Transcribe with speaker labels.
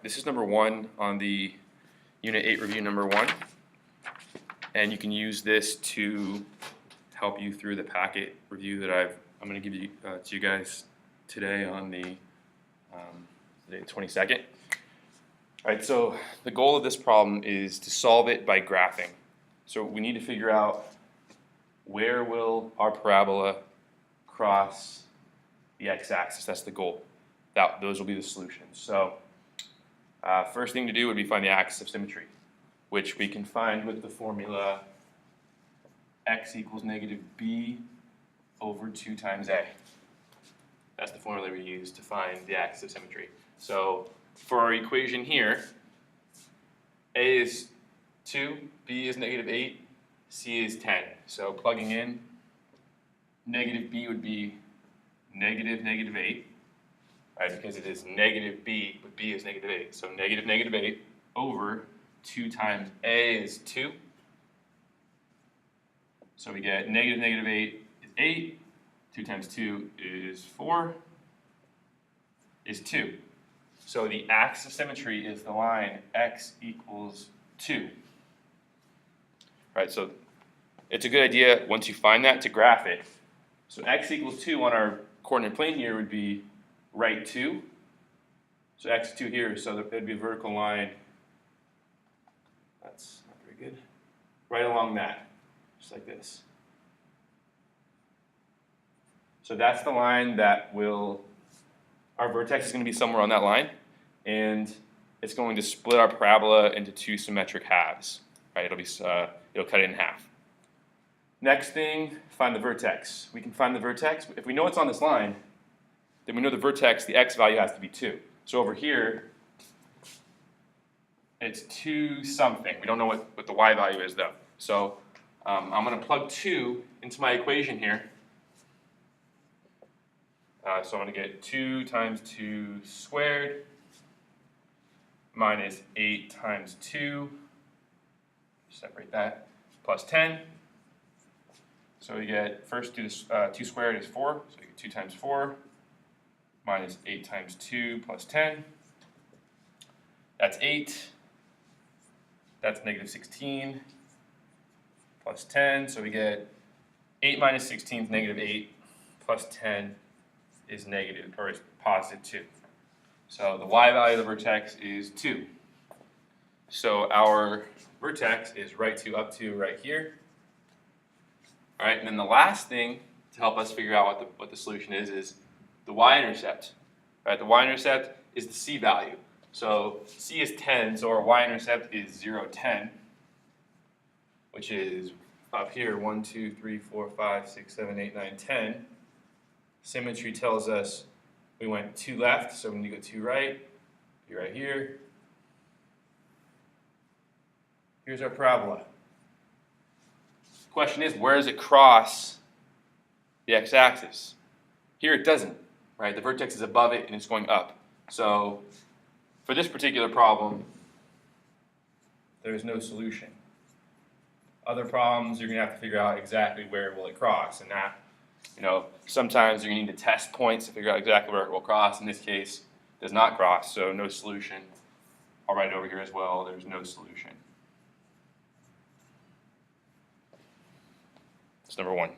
Speaker 1: This is number 1 on the Unit 8 review number 1, and you can use this to help you through the packet review that I'm going to give you to you guys today on the 22nd. All right, so the goal of this problem is to solve it by graphing. So we need to figure out where will our parabola cross the x-axis. That's the goal. Those will be the solutions. So first thing to do would be find the axis of symmetry, which we can find with the formula x equals negative b over 2 times a. That's the formula we use to find the axis of symmetry. So for our equation here, a is 2, b is negative 8, c is 10. So plugging in, negative b would be negative 8, right? Because it is negative b, but b is negative 8. So negative 8 over 2 times a is 2. So we get negative 8 is 8, 2 times 2 is 4, is 2. So the axis of symmetry is the line x equals 2. Right, so it's a good idea once you find that to graph it. So x equals 2 on our coordinate plane here would be right 2. So x is 2 here, so that would be a vertical line. That's not very good. Right along that, just like this. So that's the line that our vertex is going to be somewhere on that line, and it's going to split our parabola into 2 symmetric halves. Right, it'll cut it in half. Next thing, find the vertex. We can find the vertex. If we know it's on this line, then we know the vertex, the x value has to be 2. So over here, it's 2 something. We don't know what the y value is though. So I'm going to plug 2 into my equation here. So I'm going to get 2 times 2 squared minus 8 times 2, separate that, plus 10. So we get, first 2 squared is 4, so we get 2 times 4 minus 8 times 2 plus 10. That's 8. That's negative 16 plus 10. So we get 8 minus 16 is negative 8 plus 10 is negative, or is positive 2. So the y value of the vertex is 2. So our vertex is right 2 up to right here. All right, and then the last thing to help us figure out what the solution is the y-intercept. Right, the y-intercept is the c value. So c is 10, so our y-intercept is 0, 10, which is up here 1, 2, 3, 4, 5, 6, 7, 8, 9, 10. Symmetry tells us we went 2 left, so we need to go 2 right. Be right here. Here's our parabola. The question is, where does it cross the x-axis? Here it doesn't, right? The vertex is above it and it's going up. So for this particular problem, there's no solution. Other problems, you're going to have to figure out exactly where will it cross, and that, sometimes you're going to need to test points to figure out exactly where it will cross. In this case, it does not cross, so no solution. I'll write it over here as well. There's no solution. That's number 1.